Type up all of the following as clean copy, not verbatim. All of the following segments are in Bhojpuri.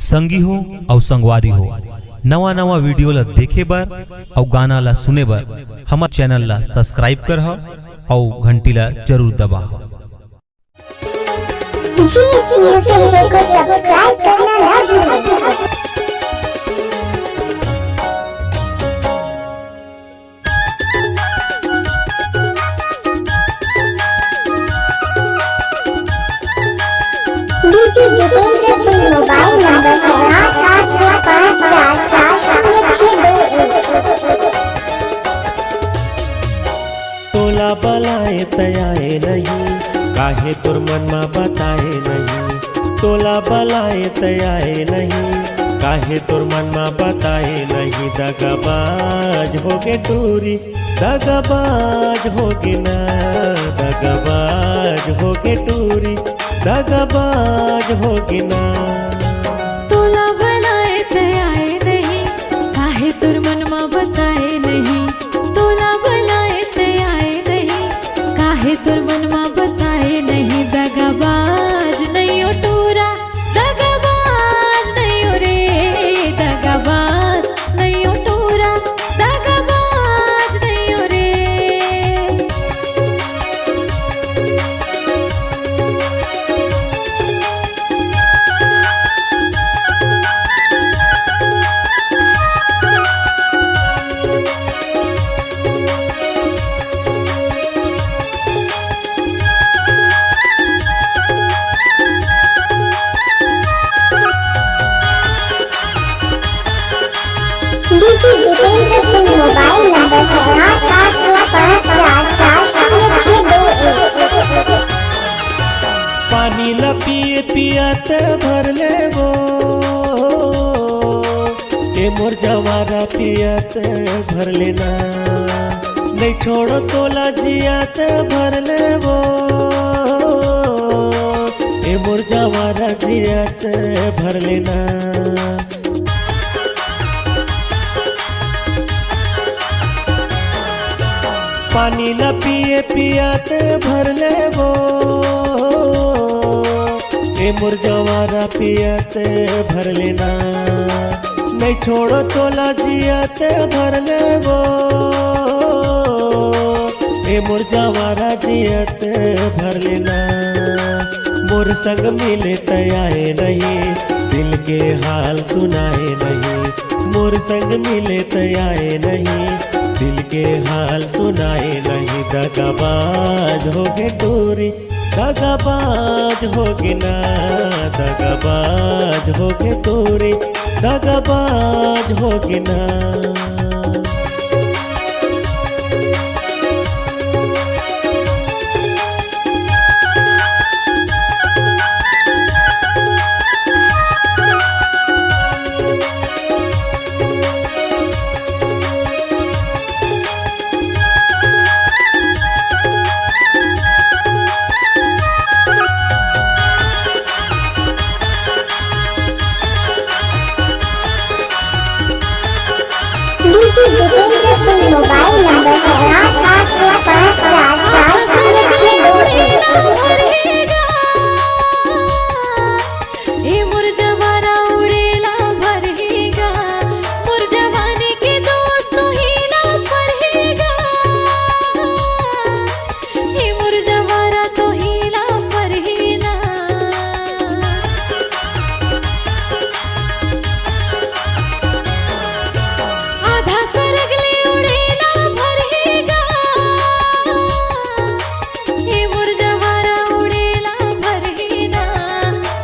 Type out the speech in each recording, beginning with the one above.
संगी हो और संगवारी हो, नवा नवा वीडियो ला देखे बर और गाना ला सुने बर हमार चैनल ला सब्सक्राइब कर और घंटी ला जरूर दबा। जी चैनल को सब्सक्राइब करना ना भूलें। DJ Jitendra Singh mobile number है 88544062 तोला बलाए तयाए नहीं, काहे तुर मन में बताए नहीं। तोला बलाए तयाए नहीं, काहे तुर मन में बताए नहीं। दगाबाज होगे टूरी, दगाबाज होगे ना, दगाबाज होगे टूरी, दगाबाज होगे ना। तोला बलाए तयाए नहीं, काहे तुर मन में बताए नहीं। तोला बलाए तयाए नहीं, काहे तुर मन में बताए नहीं। दगाबाज नहीं ओ टूरा, दगाबाज नहीं ओ रे, दगाबाज नहीं ओ टूरा, दगाबाज नहीं ओ रे। DJ Jitendra Singh mobile number है 88544062 पानी ला पिए पियात भर ले वो, ए मोर जवारा पियात भर लेना। नहीं छोड़ो तोला जियात भर ले वो, ए मोर जवारा जियात भर लेना। पानी ला पिए पियात भर ले वो, ए मोर जवारा पियात भर लेना। नहीं छोड़ो तोला जियात भर ले वो, ए मोर जवारा जियात भर लेना। मोर संग मिले तयाए नहीं, दिल के हाल सुनाए नहीं। मोर संग मिले तयाए नहीं, दिल के हाल सुनाए नहीं। दगाबाज होगे टूरी, दगाबाज होगे ना, दगाबाज होगे टूरी, दगाबाज होगे ना। DJ Jitendra Singh mobile number है 88544062 ए मोर जवारा उड़ेला भरहेगा, मोर जवानी के दोस्त हीला परहेगा। ए मोर जवारा तो हीला परहेला। आधा सरगले उड़ेला भरहेगा, ए मोर जवारा उड़ेला भरहेगा।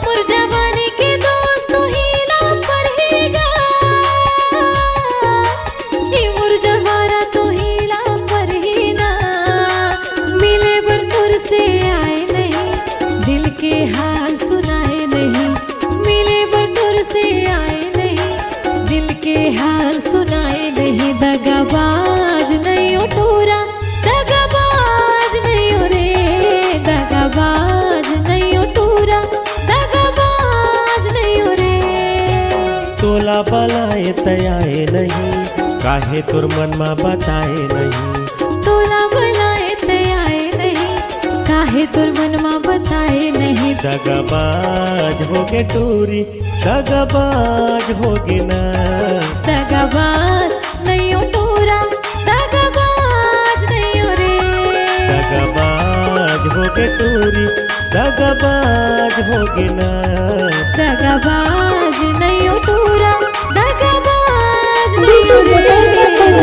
मोर जवानी के दोस्त हीला परहेगा, ए मोर जवारा तो हीला परहेगा। मिले बर तुर से आए नहीं, दिल के हाल सुनाए नहीं। मिले बर तुर से आए नहीं, दिल के हाल सुनाए नहीं। दगाबाज नहीं ओ टूरा, दगाबाज नहीं ओ रे, दगाबाज नहीं ओ टूरा, दगाबाज नहीं ओ रे। तोला बलाए तयाए नहीं, काहे तुर मन में बताए नहीं। तोला बलाए तयाए नहीं, काहे तुर मन में बताए नहीं। दगाबाज होगे टूरी, दगाबाज होगे ना। दगाबाज नहीं हो टोरा, दगाबाज नहीं हो रे। दगाबाज होगे टोरी, दगाबाज होगे ना। दगाबाज नहीं हो टोरा, दगाबाज नहीं डीजे हो रे। जितेंद्र सिंह